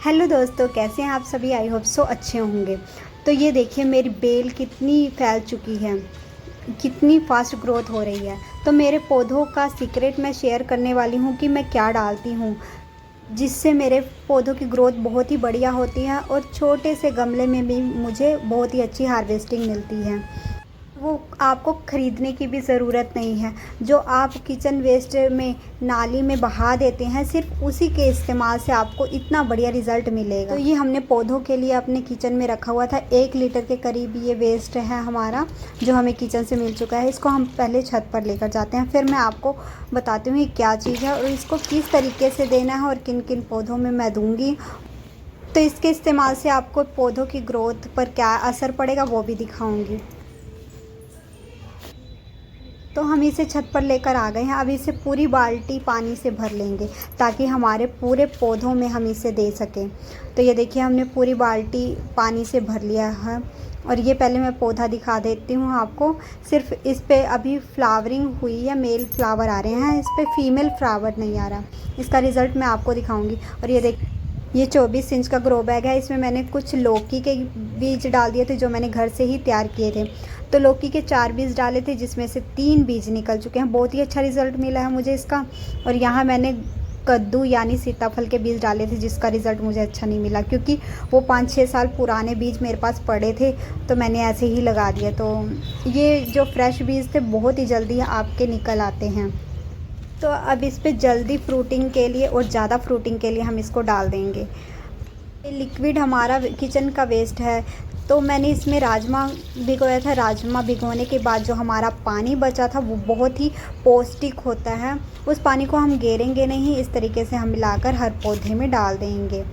Hello दोस्तों, कैसे हैं आप सभी। आई होप सो अच्छे होंगे। तो ये देखिए मेरी बेल कितनी फैल चुकी है, कितनी फास्ट ग्रोथ हो रही है। तो मेरे पौधों का सीक्रेट मैं शेयर करने वाली हूँ कि मैं क्या डालती हूँ जिससे मेरे पौधों की ग्रोथ बहुत ही बढ़िया होती है और छोटे से गमले में भी मुझे बहुत ही अच्छी हार्वेस्टिंग मिलती है। वो आपको ख़रीदने की भी ज़रूरत नहीं है। जो आप किचन वेस्ट में नाली में बहा देते हैं, सिर्फ उसी के इस्तेमाल से आपको इतना बढ़िया रिज़ल्ट मिलेगा। तो ये हमने पौधों के लिए अपने किचन में रखा हुआ था। 1 लीटर के करीब ये वेस्ट है हमारा, जो हमें किचन से मिल चुका है। इसको हम पहले छत पर लेकर जाते हैं, फिर मैं आपको बताती हूँ ये क्या चीज़ है और इसको किस तरीके से देना है और किन किन पौधों में मैं दूँगी। तो इसके इस्तेमाल से आपको पौधों की ग्रोथ पर क्या असर पड़ेगा वो भी दिखाऊँगी। तो हम इसे छत पर लेकर आ गए हैं। अब इसे पूरी बाल्टी पानी से भर लेंगे ताकि हमारे पूरे पौधों में हम इसे दे सकें। तो ये देखिए हमने पूरी बाल्टी पानी से भर लिया है। और ये पहले मैं पौधा दिखा देती हूँ आपको। सिर्फ इस पे अभी फ्लावरिंग हुई है, मेल फ्लावर आ रहे हैं, इस पे फीमेल फ्लावर नहीं आ रहा। इसका रिज़ल्ट मैं आपको दिखाऊँगी। और ये 24 इंच का ग्रो बैग है। इसमें मैंने कुछ लौकी के बीज डाल दिए थे जो मैंने घर से ही तैयार किए थे। तो लौकी के 4 बीज डाले थे जिसमें से 3 बीज निकल चुके हैं। बहुत ही अच्छा रिज़ल्ट मिला है मुझे इसका। और यहाँ मैंने कद्दू यानी सीताफल के बीज डाले थे जिसका रिज़ल्ट मुझे अच्छा नहीं मिला, क्योंकि वो 5-6 साल पुराने बीज मेरे पास पड़े थे तो मैंने ऐसे ही लगा दिया। तो ये जो फ्रेश बीज थे बहुत ही जल्दी आपके निकल आते हैं। तो अब इस पे जल्दी फ्रूटिंग के लिए और ज़्यादा फ्रूटिंग के लिए हम इसको डाल देंगे। ये लिक्विड हमारा किचन का वेस्ट है, तो मैंने इसमें राजमा भिगोया था। राजमा भिगोने के बाद जो हमारा पानी बचा था वो बहुत ही पौष्टिक होता है। उस पानी को हम गेरेंगे नहीं, इस तरीके से हम मिलाकर हर पौधे में डाल देंगे।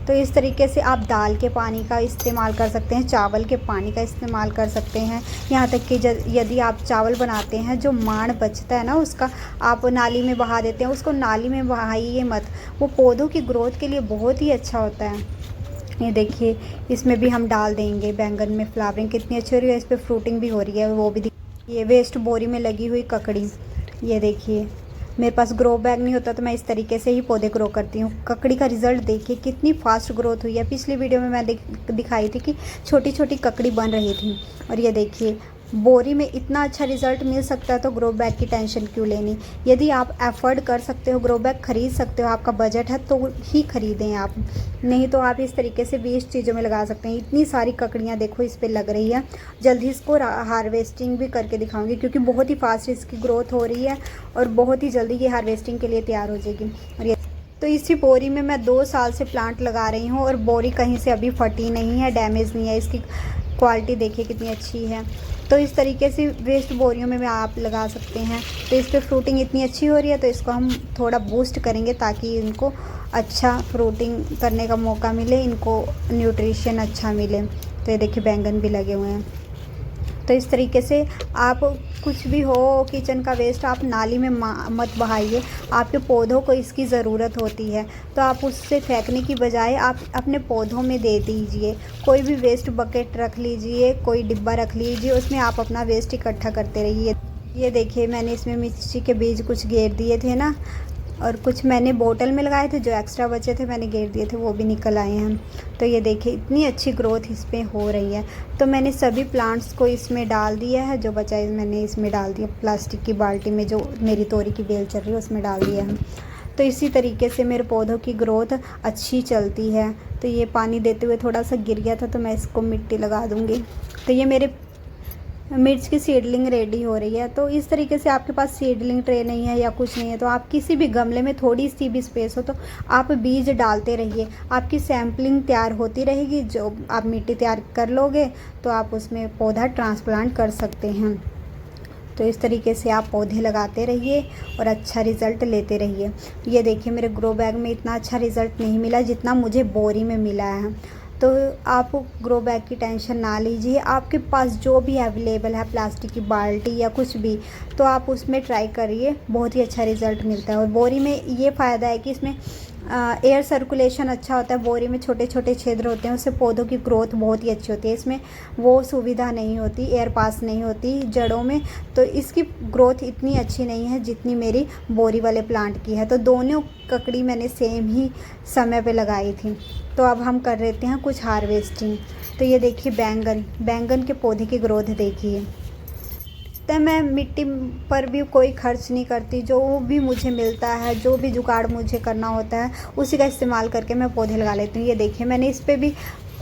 तो इस तरीके से आप दाल के पानी का इस्तेमाल कर सकते हैं, चावल के पानी का इस्तेमाल कर सकते हैं। यहाँ तक कि यदि आप चावल बनाते हैं, जो माड़ बचता है ना उसका आप नाली में बहा देते हैं, उसको नाली में बहाइए मत। वो पौधों की ग्रोथ के लिए बहुत ही अच्छा होता है। ये देखिए इसमें भी हम डाल देंगे। बैंगन में फ्लावरिंग कितनी अच्छी हो रही है, इस पर फ्रूटिंग भी हो रही है, वो भी ये वेस्ट बोरी में लगी हुई ककड़ी। ये देखिए मेरे पास ग्रो बैग नहीं होता तो मैं इस तरीके से ही पौधे ग्रो करती हूँ। ककड़ी का रिज़ल्ट देखिए कितनी फास्ट ग्रोथ हुई है। पिछली वीडियो में मैं दिखाई थी कि छोटी छोटी ककड़ी बन रही थी। और ये देखिए बोरी में इतना अच्छा रिज़ल्ट मिल सकता है तो ग्रो बैग की टेंशन क्यों लेनी। यदि आप अफोर्ड कर सकते हो, ग्रो बैग ख़रीद सकते हो, आपका बजट है तो ही ख़रीदें आप। नहीं तो आप इस तरीके से 20 चीज़ों में लगा सकते हैं। इतनी सारी ककड़ियाँ देखो इस पर लग रही है। जल्दी इसको हार्वेस्टिंग भी करके दिखाऊंगी क्योंकि बहुत ही फास्ट इसकी ग्रोथ हो रही है और बहुत ही जल्दी ये हार्वेस्टिंग के लिए तैयार हो जाएगी। और ये तो इसी बोरी में मैं 2 साल से प्लांट लगा रही हूँ और बोरी कहीं से अभी फटी नहीं है, डैमेज नहीं है। इसकी क्वालिटी देखिए कितनी अच्छी है। तो इस तरीके से वेस्ट बोरियों में आप लगा सकते हैं। तो इस पर फ्रूटिंग इतनी अच्छी हो रही है तो इसको हम थोड़ा बूस्ट करेंगे ताकि इनको अच्छा फ्रूटिंग करने का मौका मिले, इनको न्यूट्रिशन अच्छा मिले। तो ये देखिए बैंगन भी लगे हुए हैं। तो इस तरीके से आप कुछ भी हो किचन का वेस्ट आप नाली में मत बहाइए। आपके पौधों को इसकी ज़रूरत होती है तो आप उससे फेंकने की बजाय आप अपने पौधों में दे दीजिए। कोई भी वेस्ट बकेट रख लीजिए, कोई डिब्बा रख लीजिए, उसमें आप अपना वेस्ट इकट्ठा करते रहिए। ये देखिए मैंने इसमें मिर्ची के बीज कुछ घेर दिए थे ना, और कुछ मैंने बोतल में लगाए थे, जो एक्स्ट्रा बचे थे मैंने घेर दिए थे, वो भी निकल आए हैं। तो ये देखिए इतनी अच्छी ग्रोथ इसमें हो रही है। तो मैंने सभी प्लांट्स को इसमें डाल दिया है, जो बचा है मैंने इसमें डाल दिया। प्लास्टिक की बाल्टी में जो मेरी तोरी की बेल चल रही है उसमें डाल दिया है। तो इसी तरीके से मेरे पौधों की ग्रोथ अच्छी चलती है। तो ये पानी देते हुए थोड़ा सा गिर गया था तो मैं इसको मिट्टी लगा दूँगी। तो ये मेरे मिर्च की सीडलिंग रेडी हो रही है। तो इस तरीके से आपके पास सीडलिंग ट्रे नहीं है या कुछ नहीं है तो आप किसी भी गमले में थोड़ी सी भी स्पेस हो तो आप बीज डालते रहिए। आपकी सैम्पलिंग तैयार होती रहेगी। जो आप मिट्टी तैयार कर लोगे तो आप उसमें पौधा ट्रांसप्लांट कर सकते हैं। तो इस तरीके से आप पौधे लगाते रहिए और अच्छा रिज़ल्ट लेते रहिए। ये देखिए मेरे ग्रो बैग में इतना अच्छा रिज़ल्ट नहीं मिला जितना मुझे बोरी में मिला है। तो आप ग्रो बैग की टेंशन ना लीजिए। आपके पास जो भी अवेलेबल है, प्लास्टिक की बाल्टी या कुछ भी, तो आप उसमें ट्राई करिए, बहुत ही अच्छा रिज़ल्ट मिलता है। और बोरी में ये फ़ायदा है कि इसमें एयर सर्कुलेशन अच्छा होता है, बोरी में छोटे छोटे छिद्र होते हैं, उससे पौधों की ग्रोथ बहुत ही अच्छी होती है। इसमें वो सुविधा नहीं होती, एयर पास नहीं होती जड़ों में, तो इसकी ग्रोथ इतनी अच्छी नहीं है जितनी मेरी बोरी वाले प्लांट की है। तो दोनों ककड़ी मैंने सेम ही समय पे लगाई थी। तो अब हम कर लेते हैं कुछ हार्वेस्टिंग। तो ये देखिए बैंगन के पौधे की ग्रोथ देखिए। तो मैं मिट्टी पर भी कोई खर्च नहीं करती, जो भी मुझे मिलता है, जो भी जुगाड़ मुझे करना होता है उसी का इस्तेमाल करके मैं पौधे लगा लेती हूँ। ये देखिए मैंने इस पे भी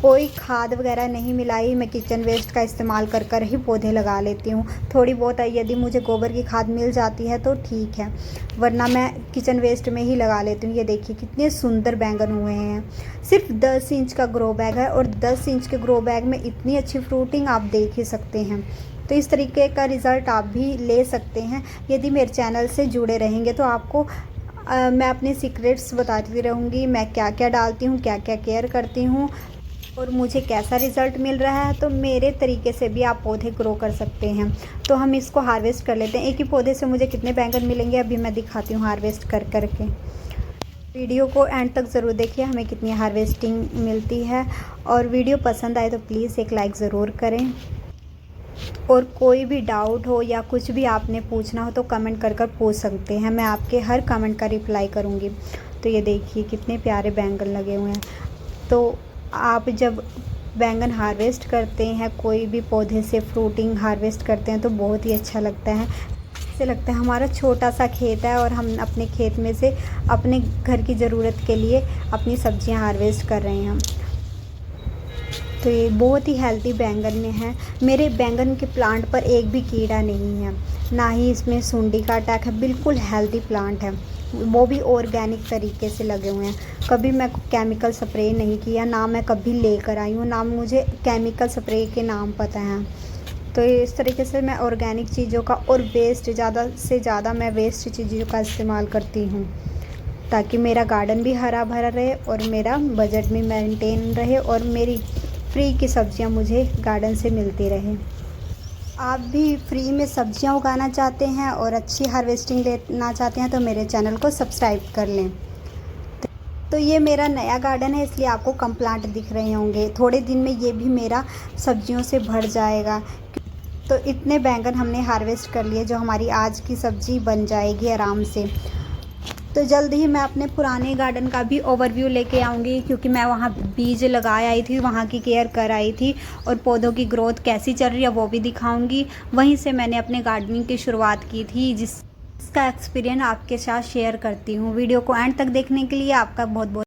कोई खाद वगैरह नहीं मिलाई, मैं किचन वेस्ट का इस्तेमाल कर कर ही पौधे लगा लेती हूँ। थोड़ी बहुत यदि मुझे गोबर की खाद मिल जाती है तो ठीक है, वरना मैं किचन वेस्ट में ही लगा लेती हूँ। ये देखिए कितने सुंदर बैंगन हुए हैं। सिर्फ 10 इंच का ग्रो बैग है और 10 इंच के ग्रो बैग में इतनी अच्छी फ्रूटिंग आप देख ही सकते हैं। तो इस तरीके का रिज़ल्ट आप भी ले सकते हैं यदि मेरे चैनल से जुड़े रहेंगे। तो आपको मैं अपने सीक्रेट्स बताती रहूँगी, मैं क्या क्या डालती हूँ, क्या क्या केयर करती हूँ और मुझे कैसा रिज़ल्ट मिल रहा है। तो मेरे तरीके से भी आप पौधे ग्रो कर सकते हैं। तो हम इसको हार्वेस्ट कर लेते हैं। एक ही पौधे से मुझे कितने बैंगन मिलेंगे अभी मैं दिखाती हूँ हार्वेस्ट कर कर के। वीडियो को एंड तक ज़रूर देखिए, हमें कितनी हार्वेस्टिंग मिलती है। और वीडियो पसंद आए तो प्लीज़ एक लाइक ज़रूर करें। और कोई भी डाउट हो या कुछ भी आपने पूछना हो तो कमेंट कर कर पूछ सकते हैं, मैं आपके हर कमेंट का रिप्लाई करूँगी। तो ये देखिए कितने प्यारे बैंगन लगे हुए हैं। तो आप जब बैंगन हार्वेस्ट करते हैं, कोई भी पौधे से फ्रूटिंग हार्वेस्ट करते हैं तो बहुत ही अच्छा लगता है। ऐसे लगता है हमारा छोटा सा खेत है और हम अपने खेत में से अपने घर की ज़रूरत के लिए अपनी सब्जियां हार्वेस्ट कर रहे हैं। तो ये बहुत ही हेल्दी बैंगन में है। मेरे बैंगन के प्लांट पर एक भी कीड़ा नहीं है, ना ही इसमें सुंडी का अटैक है। बिल्कुल हेल्दी प्लांट है, वो भी ऑर्गेनिक तरीके से लगे हुए हैं। कभी मैं केमिकल स्प्रे नहीं किया, ना मैं कभी लेकर आई हूँ, ना मुझे केमिकल स्प्रे के नाम पता हैं। तो इस तरीके से मैं ऑर्गेनिक चीज़ों का और वेस्ट ज़्यादा से ज़्यादा मैं वेस्ट चीज़ों का इस्तेमाल करती हूँ, ताकि मेरा गार्डन भी हरा भरा रहे और मेरा बजट भी मेंटेन रहे और मेरी फ्री की सब्जियां मुझे गार्डन से मिलती रहे। आप भी फ्री में सब्जियां उगाना चाहते हैं और अच्छी हार्वेस्टिंग लेना चाहते हैं तो मेरे चैनल को सब्सक्राइब कर लें। तो ये मेरा नया गार्डन है, इसलिए आपको कम प्लांट दिख रहे होंगे। थोड़े दिन में ये भी मेरा सब्जियों से भर जाएगा। तो इतने बैंगन हमने हार्वेस्ट कर लिए जो हमारी आज की सब्ज़ी बन जाएगी आराम से। तो जल्द ही मैं अपने पुराने गार्डन का भी ओवरव्यू लेके आऊँगी, क्योंकि मैं वहाँ बीज लगा आई थी, वहाँ की केयर कर आई थी और पौधों की ग्रोथ कैसी चल रही है वो भी दिखाऊँगी। वहीं से मैंने अपने गार्डनिंग की शुरुआत की थी, जिसका एक्सपीरियंस आपके साथ शेयर करती हूँ। वीडियो को एंड तक देखने के लिए आपका बहुत बहुत